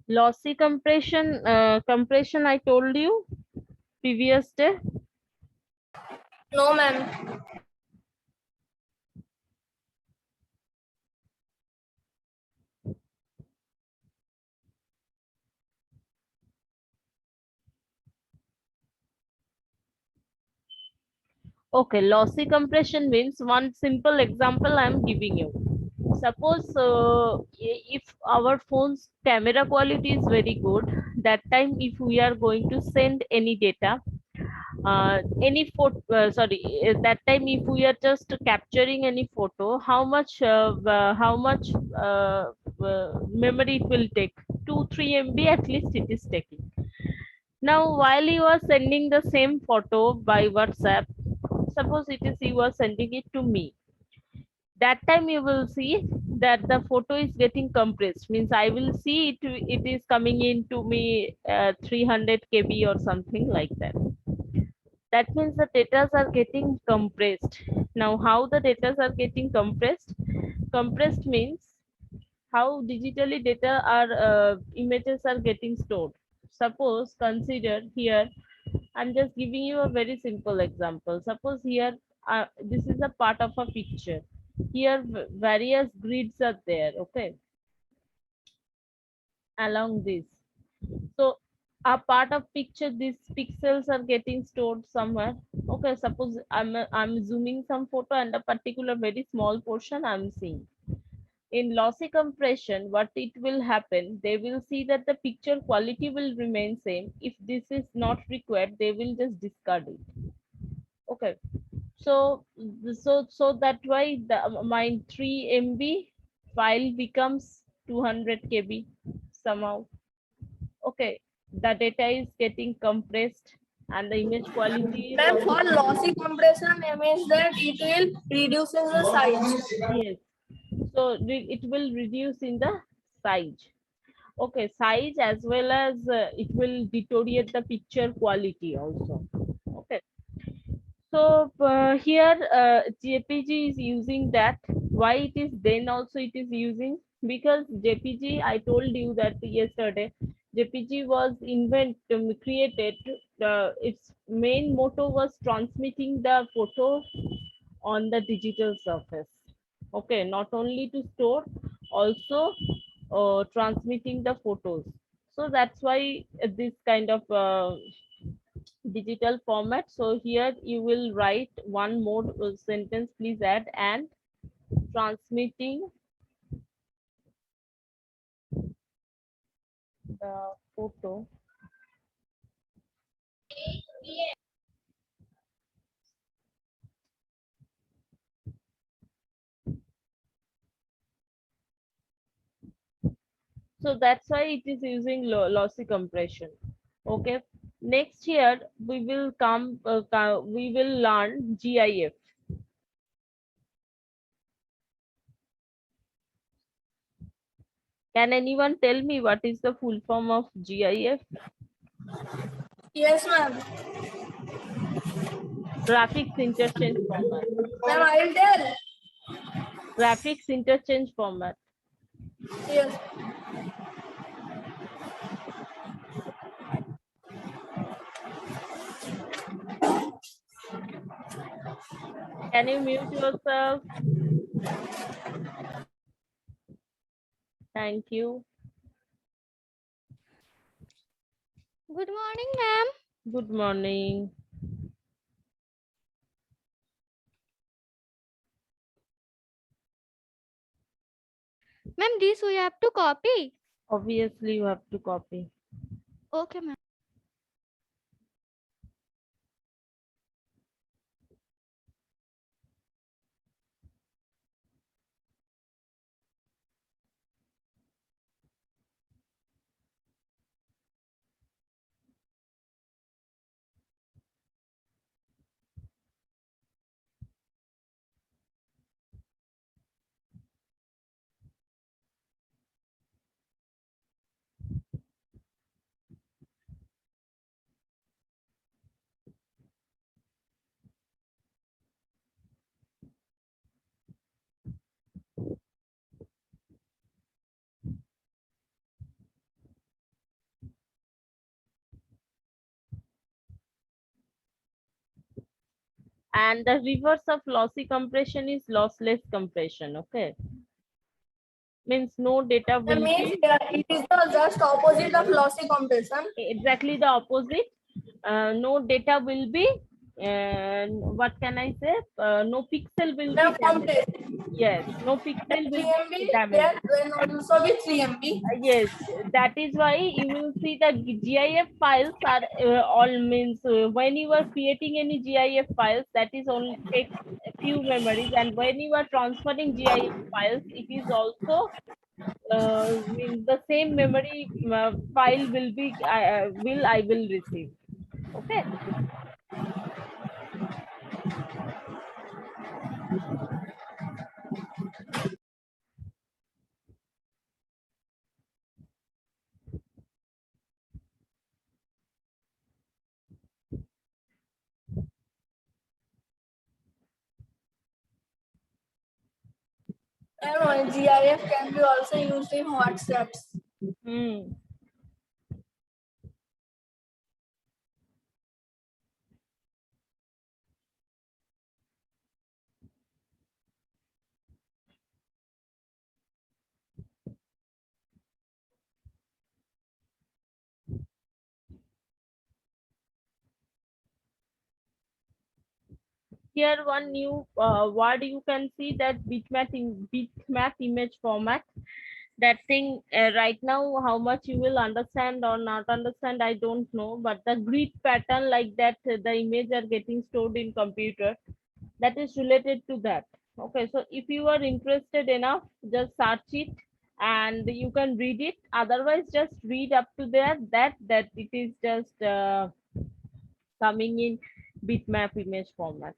Lossy compression I told you previous day. No, ma'am. Okay, lossy compression means one simple example I am giving you. Suppose if our phone's camera quality is very good, that time if we are going to send any data, any photo, that time if we are just capturing any photo, how much memory it will take? 2-3 MB at least it is taking. Now, while you are sending the same photo by WhatsApp, suppose it is you are sending it to me, that time you will see that the photo is getting compressed, means I will see it is coming into me 300 KB or something like that. That means the data are getting compressed. Now how the data are getting compressed means how digitally data are images are getting stored. Suppose consider here, I'm just giving you a very simple example. Suppose here, this is a part of a picture. Here, various grids are there, okay, along this. So, a part of picture, these pixels are getting stored somewhere. Okay, suppose I'm zooming some photo and a particular very small portion I'm seeing. In lossy compression, what it will happen, they will see that the picture quality will remain same. If this is not required, they will just discard it. Okay, so that why my 3 MB file becomes 200 KB somehow. Okay, the data is getting compressed and the image quality is Ma'am, also, for lossy compression means that it will reduces the size. yes. So it will reduce in the size. Okay, size as well as it will deteriorate the picture quality also. Okay, so here JPG is using that. Why it is then also it is using? Because JPG, I told you that yesterday, JPG was created. Its main motto was transmitting the photo on the digital surface. Okay, not only to store, also transmitting the photos. So that's why this kind of digital format. So here you will write one more sentence, please add, and transmitting the photo so that's why it is using lossy compression. Okay, next here we will we will learn GIF. Can anyone tell me what is the full form of GIF? Yes, ma'am. Graphics interchange format. Ma'am, I will tell. Graphics interchange format. Yes. Can you mute yourself? Thank you. Good morning, ma'am. Good morning. Ma'am, this we have to copy. Obviously, you have to copy. Okay, ma'am. and the reverse of lossy compression is lossless compression. Okay, means no data That will means be it is the just opposite of lossy compression. exactly the opposite. No data will be, what can I say, no pixel will be The damaged. compressed. Yes, no pixel will be 3 MB, damaged. there will also be 3 MB. Yes, that is why you will see that GIF files are all means when you are creating any GIF files, that is only takes a few memories, and when you are transferring GIF files, it is also means the same memory file will be I will receive. Okay. And GIF can be also used in WhatsApps. Hmm. Here one new word you can see, that bitmap image format. That thing right now, how much you will understand or not understand, I don't know, but the grid pattern like that, the image are getting stored in computer, that is related to that. Okay, so if you are interested enough, just search it and you can read it. Otherwise, just read up to there that it is just coming in bitmap image format.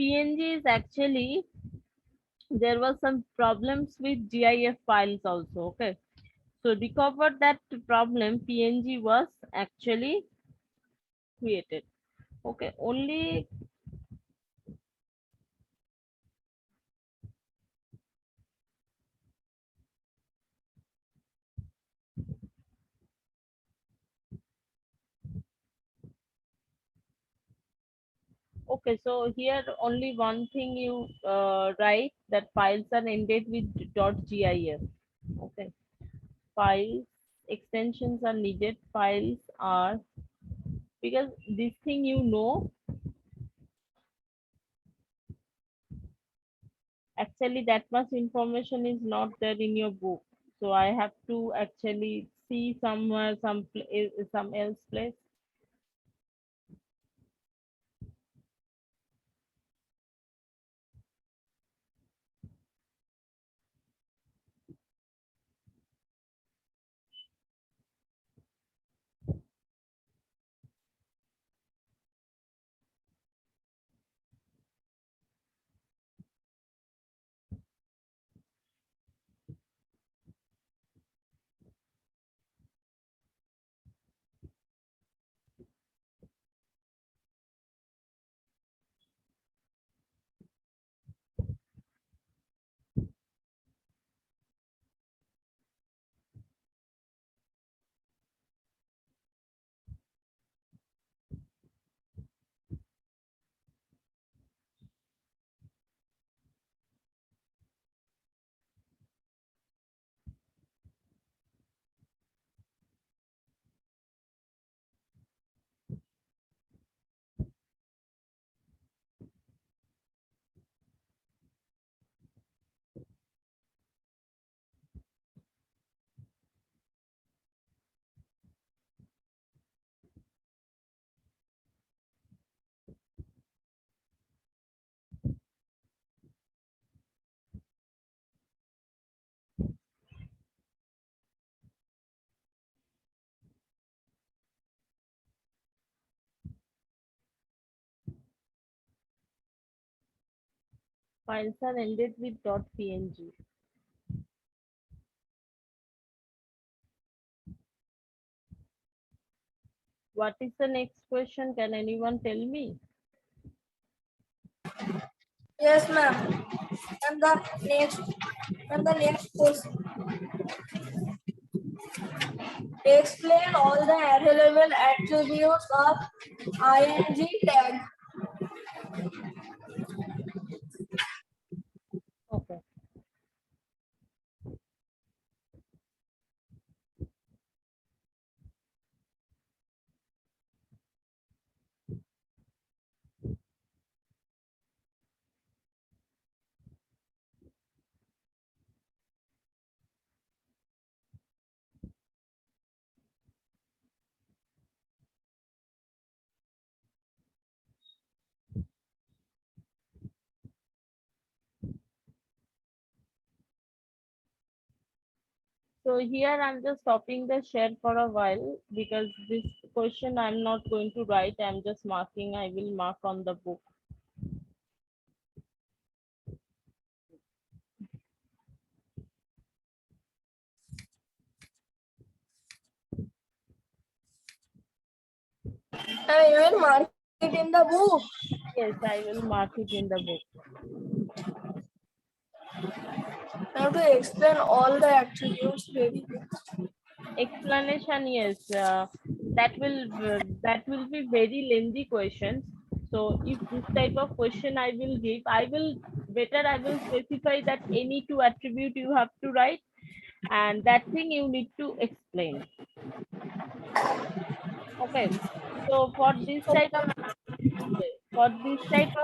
PNG is actually, there was some problems with GIF files also. Okay, so recover that problem, PNG was actually created. Okay, only okay. So here only one thing you write, that files are ended with .gif. Okay, files extensions are needed. Files are, because this thing you know, actually that much information is not there in your book. So I have to actually see somewhere, some else place. Files are ended with .png. What is the next question? Can anyone tell me? Yes, ma'am. And the next question. Explain all the available attributes of ing tag. Okay. So here I'm just stopping the share for a while because this question I'm not going to write. I'm just marking. I will mark on the book. And you will mark it in the book. Yes, I will mark it in the book. You have to explain all the attributes very well. Explanation, yes, that will be very lengthy questions. So if this type of question I will give, I will specify that any two attribute you have to write, and that thing you need to explain. Okay. So for this type of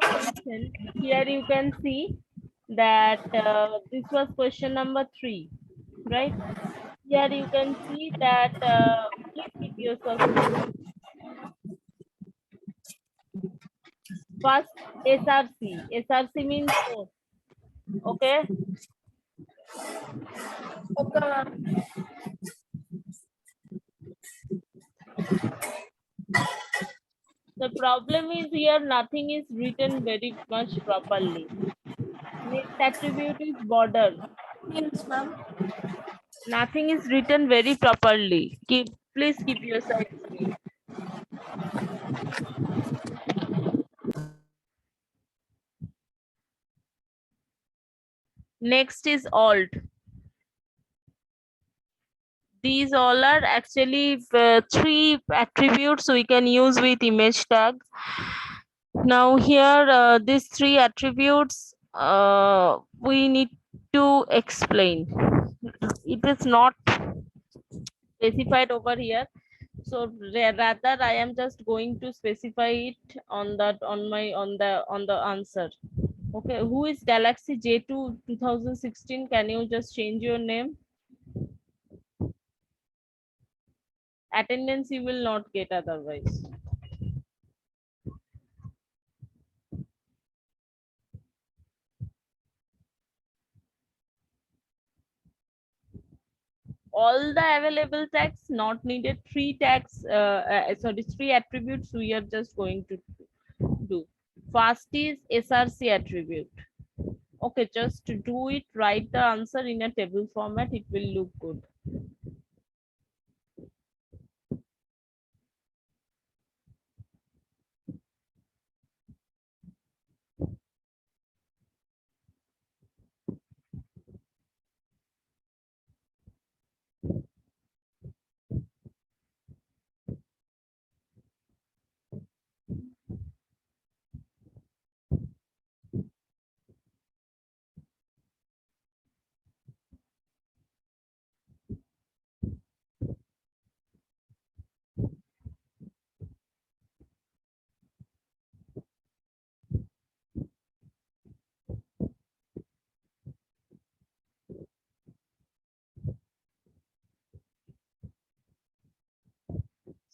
question, here you can see that this was question number 3, right? Here you can see that please keep yourself first. SRC means source. Okay. Okay, ma'am. The problem is here nothing is written very much properly. Next attribute is border. Yes, ma'am. Nothing is written very properly. Please keep yourself free. Next is alt. These all are actually 3 attributes we can use with image tag. Now here these 3 attributes we need to explain. It is not specified over here, so rather I am just going to specify it on that on the answer. Okay, who is Galaxy J2 2016? Can you just change your name? Attendance you will not get otherwise. All the available tags not needed. 3 tags, sorry, 3 attributes we are just going to do. First is SRC attribute. Okay, just to do it, write the answer in a table format. It will look good.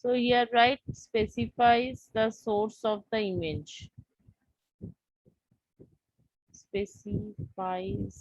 So here, right, specifies the source of the image. Specifies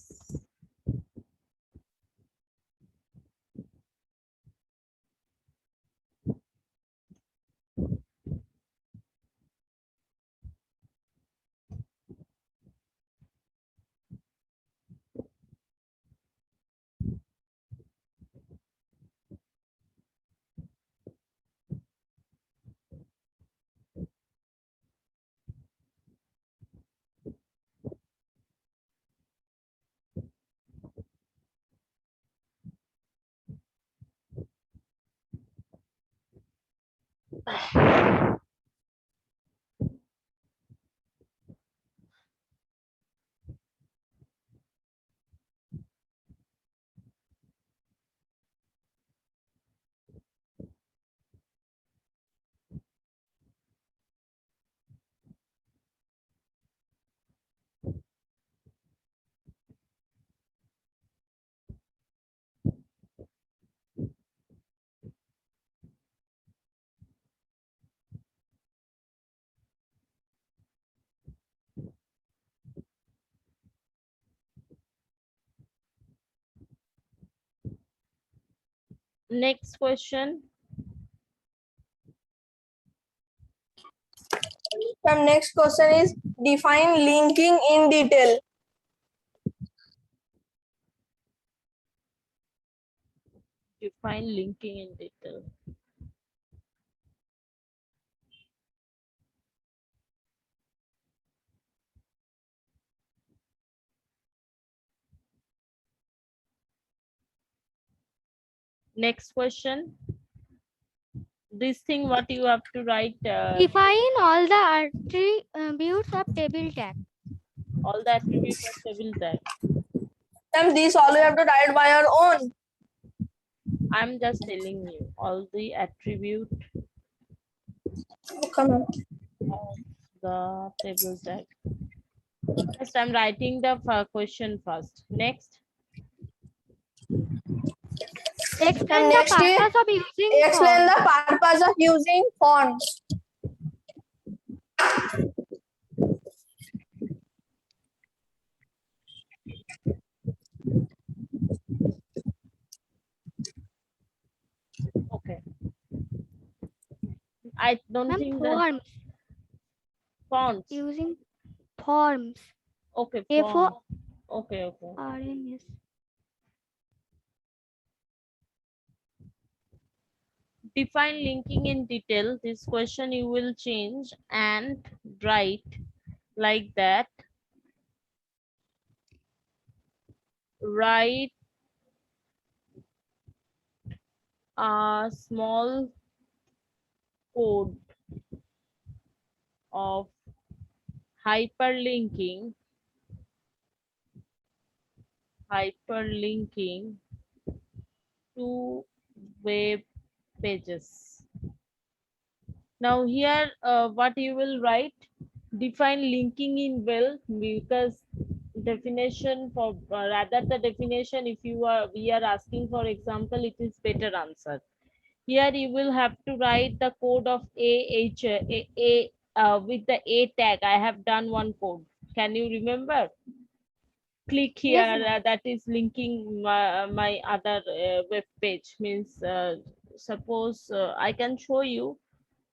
Next question. The next question is define linking in detail. Define linking in detail. Next question. This thing what you have to write, Define all the attributes of table tag. all the attributes of table tag. Then these all you have to write by your own. I'm just telling you all the attribute Come on. of the table tag. First, I'm writing the question first. Next. Explain the next is- purpose of using Explain fonts. the purpose of using fonts. Okay. I don't Ma'am, think that forms. fonts. Using forms. Okay, A4 font. Okay, okay. RNS. Define linking in detail. This question you will change and write like that. Write a small code of hyperlinking to web pages. Now here what you will write, define linking in well, because definition for rather the definition, if you are we are asking for example, it is better answer. Here you will have to write the code of with the A tag. I have done one code. Can you remember? Click here, Yes, ma'am. that is linking my other web page. Means suppose I can show you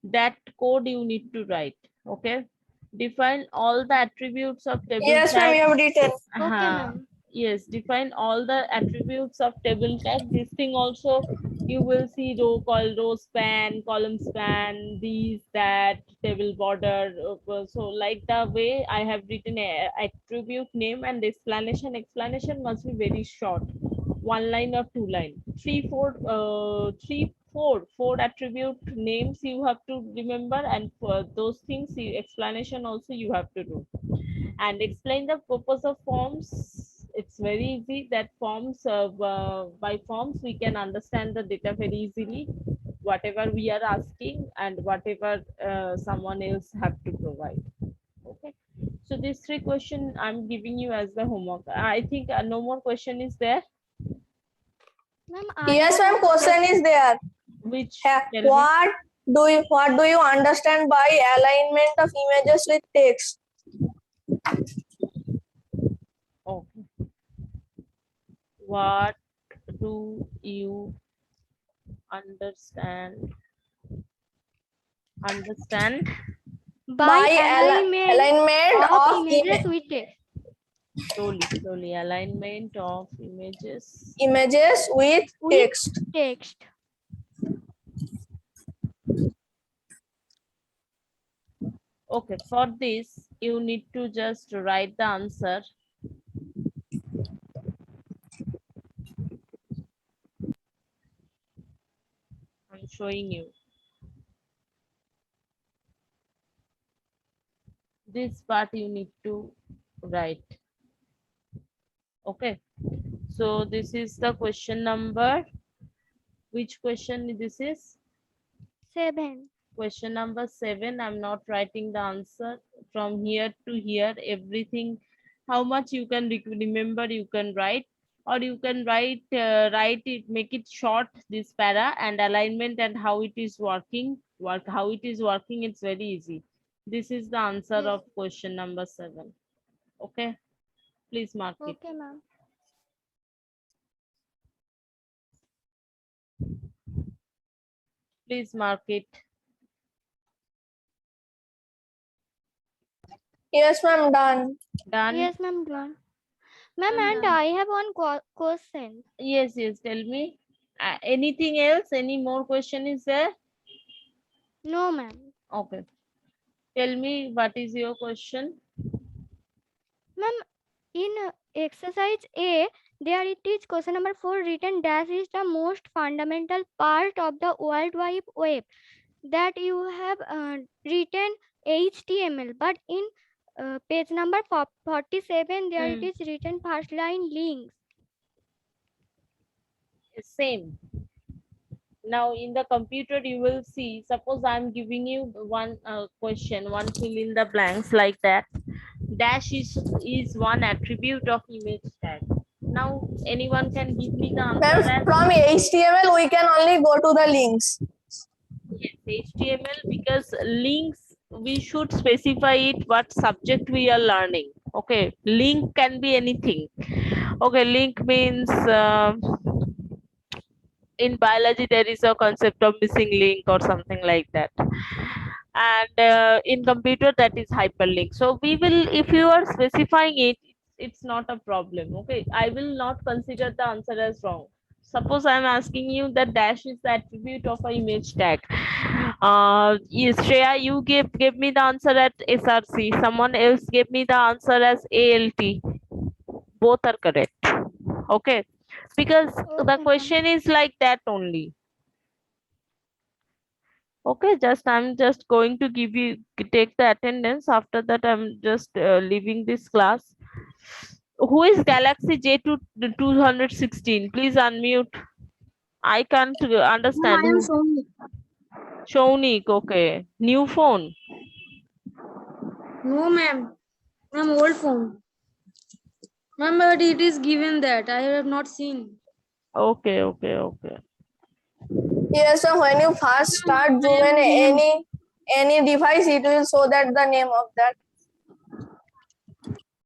that code you need to write. Okay, define all the attributes of table Yes, ma'am, tag. you have written. Okay, ma'am. Yes, define all the attributes of table tag. This thing also you will see row called row span, column span, these, that, table border. So like the way I have written a attribute name and explanation must be very short, one line or two line. Four attribute names you have to remember, and for those things explanation also you have to do. And explain the purpose of forms. It's very easy that forms, by forms we can understand the data very easily, whatever we are asking and whatever someone else have to provide. Okay, so these three questions I'm giving you as the homework. I think no more question is there. Ma'am, Yes, ma'am, question is there. Which tell me. What do you understand by alignment of images with text? Okay, what do you understand by alignment of images with text. slowly alignment of images with text. Text. Okay, for this you need to just write the answer. I'm showing you. this part you need to write. Okay, so this is the question number. Which question this is? 7. Question number 7. I'm not writing the answer from here to here. Everything, how much you can remember, you can write, or you can write it, make it short, this para, and alignment and how it is working. How it is working. It's very easy. This is the answer Yes. of question number 7. Okay, please mark it. Okay, ma'am. Please mark it. Yes, ma'am, done. Done. Yes, ma'am. Done. Ma'am, I'm and done. I have one question. Yes, tell me. Anything else? Any more question is there? No, ma'am. Okay. Tell me what is your question? Ma'am, in exercise A, there it is question number 4 written dash is the most fundamental part of the World Wide Web that you have written HTML, but in page number 47 there it is written first line links. Same. Now in the computer you will see, suppose I'm giving you one question, one fill in the blanks like that. Dash is one attribute of image tag. Now anyone can give me the answer Ma'am, as from HTML, we can only go to the links. yes, HTML, because links, we should specify it what subject we are learning. Okay, link can be anything. Okay, link means in biology there is a concept of missing link or something like that, and in computer that is hyperlink. So we will, if you are specifying it, it's not a problem. Okay, I will not consider the answer as wrong. Suppose I'm asking you that dash is the attribute of an image tag. Yes, Shreya, you gave me the answer at SRC. Someone else gave me the answer as ALT. Both are correct. Okay, because the Okay, question is like that only. Okay, I'm just going to take the attendance. After that, I'm just leaving this class. Who is Galaxy J2 216? Please unmute. I can't understand. I am Who? showing. Shaunik, okay. New phone. No, ma'am. Ma'am, old phone. Ma'am, but it is given that I have not seen. Okay. Yes, so when you first start zoom in any device, it will show that the name of that